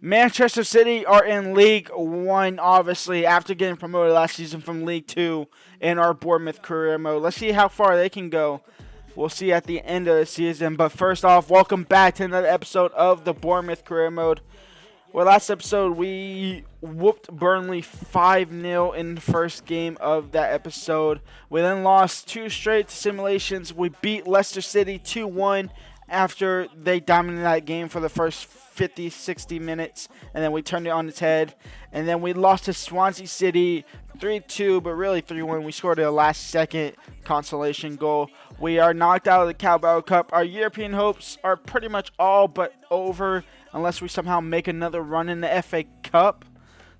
Manchester City are in League One, obviously, after getting promoted last season from League Two in our Bournemouth career mode. Let's see how far they can go. We'll see at the end of the season. But first off, welcome back to another episode of the Bournemouth career mode. Well, last episode, we whooped Burnley 5-0 in the first game of that episode. We then lost 2 straight simulations. We beat Leicester City 2-1 after they dominated that game for the first 50, 60 minutes. And then we turned it on its head. And then we lost to Swansea City 3-2, but really 3-1. We scored a last-second consolation goal. We are knocked out of the Carabao Cup. Our European hopes are pretty much all but over, unless we somehow make another run in the FA Cup.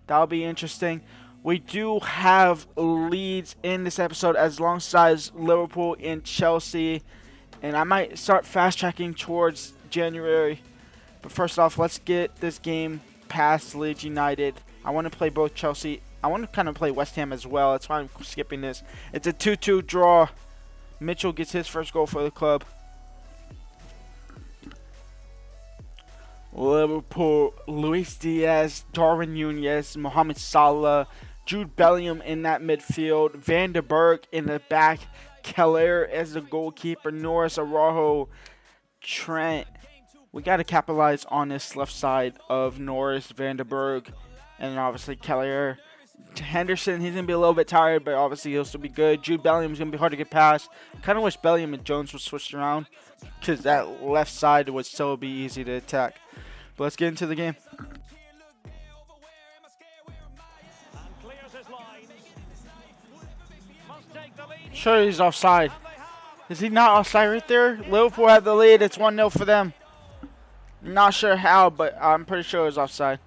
That'll be interesting. We do have leads in this episode alongside Liverpool and Chelsea. And I might start fast-tracking towards January. But first off, let's get this game past Leeds United. I want to play both Chelsea. I want to kind of play West Ham as well. That's why I'm skipping this. It's a 2-2 draw. Mitchell gets his first goal for the club. Liverpool, Luis Diaz, Darwin Núñez, Mohamed Salah, Jude Bellingham in that midfield, Van der Berg in the back, Keller as the goalkeeper, Norris, Araujo, Trent. We got to capitalize on this left side of Norris, Van der Berg, and obviously Keller. Henderson, he's going to be a little bit tired, but obviously he'll still be good. Jude Bellingham's going to be hard to get past. Kind of wish Bellingham and Jones would switch around, because that left side would still be easy to attack. But let's get into the game. Sure, he's offside. Is he not offside right there? Liverpool have the lead. It's 1-0 for them. Not sure how, but I'm pretty sure it was offside.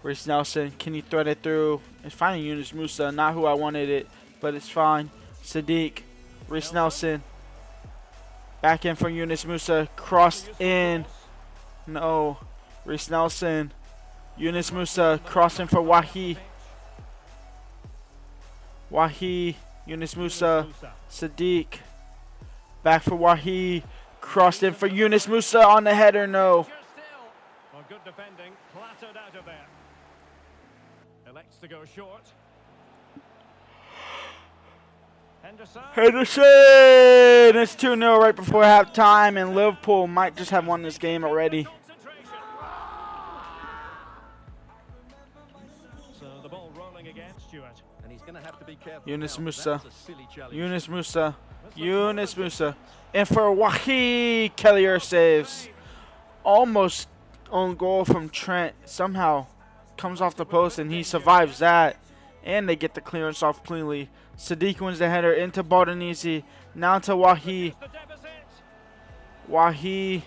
Reece Nelson, can he thread it through? It's finding Yunus Musa, not who I wanted it, but it's fine. Sadiq, Reece Nelson, back in for Yunus Musa, crossed in. No, Reece Nelson, Yunus Musa, crossing for Wahi. Wahi, Yunus Musa, Sadiq, back for Wahi, crossed in for Yunus Musa on the header, no. Good defending, clattered out of there. Elects to go short. Henderson! It's 2-0 right before halftime, and Liverpool might just have won this game already. So the ball rolling again, Stuart. And he's going to have to be careful. Yunus Musa. Yunus Musa. Yunus Musa. And for Wahi, Kellier saves. Almost on goal from Trent. Somehow comes off the post, and he survives that. And they get the clearance off cleanly. Sadiq wins the header into Baldinese. Now to Wahi. Wahi.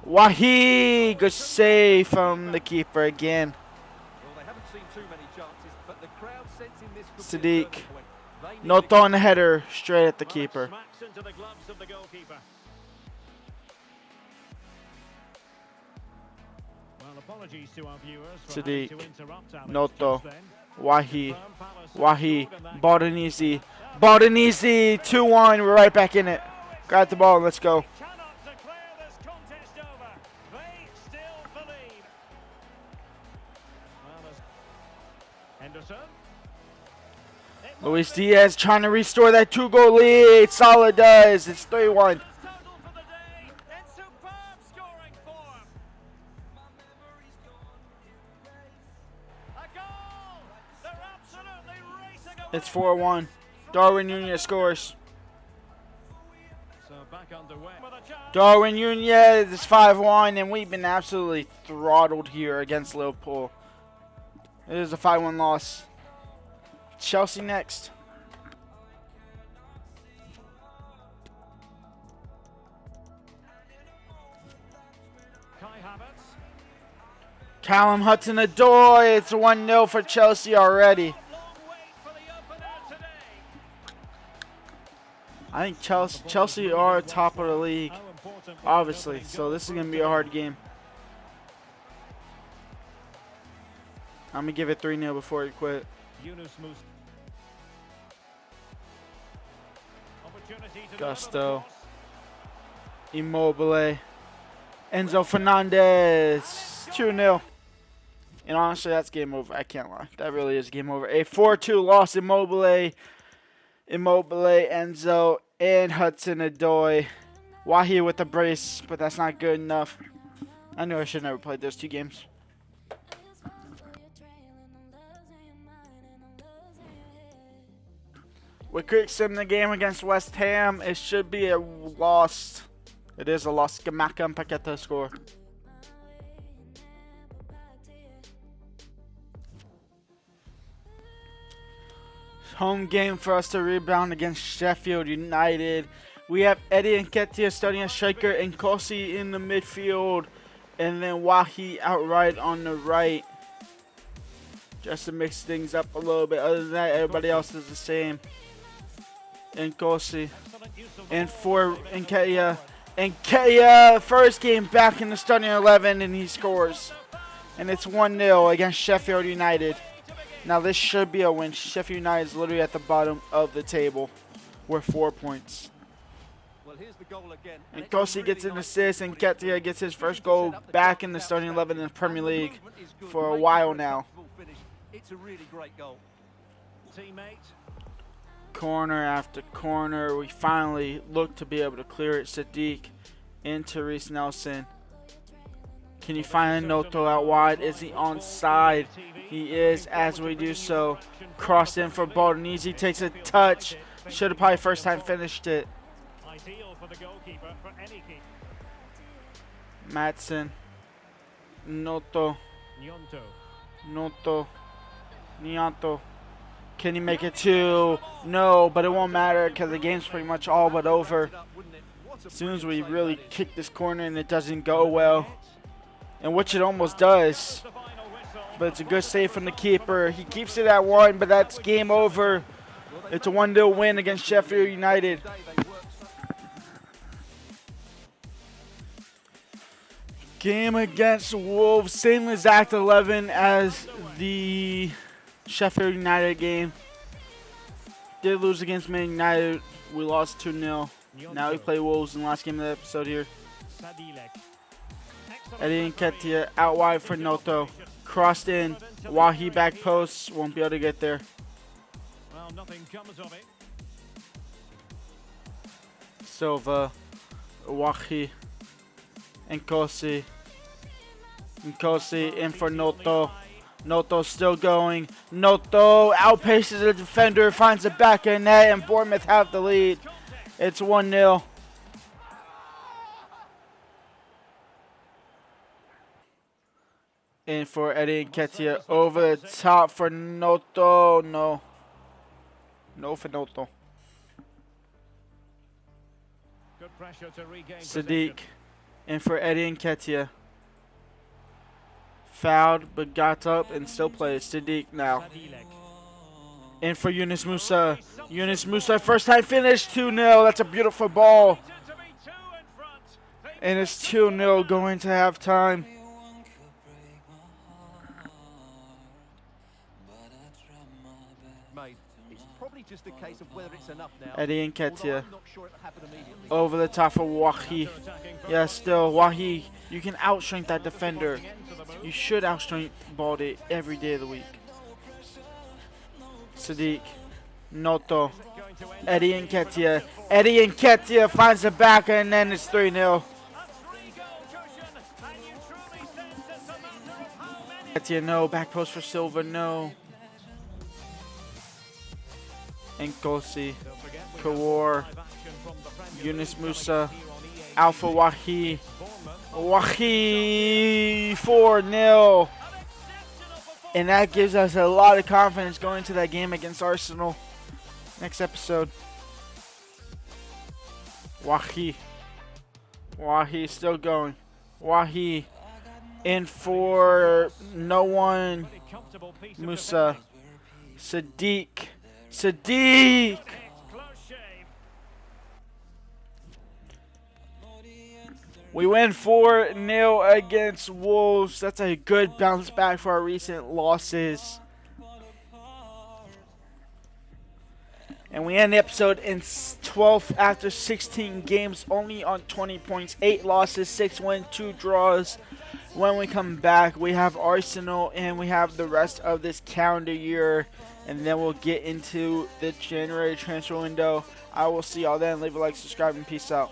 Wahi! Good save from the keeper again. Well, they haven't seen too many chances, but the crowd sensing this could Sadiq. be a turning point. No throwing the header straight at the keeper. Smacks into the gloves of the goalkeeper. Well, apologies to our viewers for having to interrupt Alex Noto. just then. Wahi. Wahi. Baldinese. Baldinese. 2-1. We're right back in it. Got the ball. Let's go. Cannot declare this contest over. They still believe. Well, Henderson. Luis Diaz trying to restore that 2-goal lead. Salah does. It's 3-1. Total for the day in superb scoring form. A goal! They're absolutely racing away. It's 4-1. Darwin Núñez scores. So back underway. With a chance. Darwin Núñez is 5-1, and we've been absolutely throttled here against Liverpool. It is a 5-1 loss. Chelsea next. Kai Havertz. Callum Hudson-Odoi. It's 1-0 for Chelsea already. Long wait for the opener today. I think Chelsea are top of the league, How important for obviously. opening So goal this is going to for be a hard game. I'm going to give it 3-0 before he quit. Yunus Musa. Gusto. Immobile. Enzo Fernandez. 2-0. And honestly, that's game over. I can't lie. That really is game over. A 4-2 loss. Immobile, Enzo, and Hudson-Odoi. Wahi with the brace, but that's not good enough. I knew I should never played those two games. With Creek sim the game against West Ham, it should be a loss. It is a loss. Gamaka and Paqueta score. Home game for us to rebound against Sheffield United. We have Eddie Nketiah starting as striker and Kosi in the midfield. And then Wahi outright on the right. Just to mix things up a little bit. Other than that, everybody else is the same. And Kosi. And for Nketiah. Nketiah, first game back in the starting 11, and he scores. And it's 1-0 against Sheffield United. Now this should be a win. Sheffield United is literally at the bottom of the table. We're 4 points. Well, here's the goal again. And Kosi gets an assist, and Nketiah gets his first goal back in the starting 11 in the Premier League for a while now. It's a really great goal. Teammate. Corner after corner. We finally look to be able to clear it. Sadiq into Reece Nelson. Can you find Noto out wide? Is he onside? He is, as we do so. Crossed in for Baldinese. Takes a touch. Should have probably first time finished it. Ideal for the goalkeeper, for any keeper. Madsen. Noto. Noto. Nianto. Can he make it 2? No, but it won't matter because the game's pretty much all but over. As soon as we really kick this corner and it doesn't go well. And which it almost does. But it's a good save from the keeper. He keeps it at 1, but that's game over. It's a 1-0 win against Sheffield United. Game against Wolves, same exact 11 as the Sheffield United game. Did lose against Man United. We lost 2-0. Now we play Wolves in the last game of the episode here. Eddie Nketiah out wide for Noto. Crossed in. Wahi back post. Won't be able to get there. Well, nothing comes of it. Silva. Wahi. Nkosi. Nkosi in for Noto. Noto still going. Noto outpaces the defender. Finds the back of the net. And Bournemouth have the lead. It's 1-0. In for Eddie Nketiah over the top for Noto. No. No for Noto. Good pressure to regain Sadiq. In for Eddie Nketiah. Fouled, but got up and still plays. Sadiq now. In for Yunus Musa. Yunus Musa, first time finish. 2-0. That's a beautiful ball. And it's 2-0 going to halftime. Mate, it's probably just a case of whether it's enough now. Eddie Nketiah. I'm not sure it'll happen immediately. Over the top of Wahi. Yeah, still, Wahi. You can outstrength that defender. You should outstrength Baldy every day of the week. Sadiq. Noto. Eddie Nketiah. Eddie Nketiah finds the back and then it's 3-0. Nketiah, no. Back post for Silva, no. Nkosi. Kawar. Yunus Musa. Alpha Wahi. Wahi 4-0. And that gives us a lot of confidence going into that game against Arsenal. Next episode. Wahi. Wahi still going. Wahi in for no one. Musa. Sadiq. Sadiq. We win 4-0 against Wolves. That's a good bounce back for our recent losses. And we end the episode in 12th after 16 games, only on 20 points, 8 losses, 6 wins, 2 draws. When we come back, we have Arsenal and we have the rest of this calendar year. And then we'll get into the January transfer window. I will see y'all then. Leave a like, subscribe, and peace out.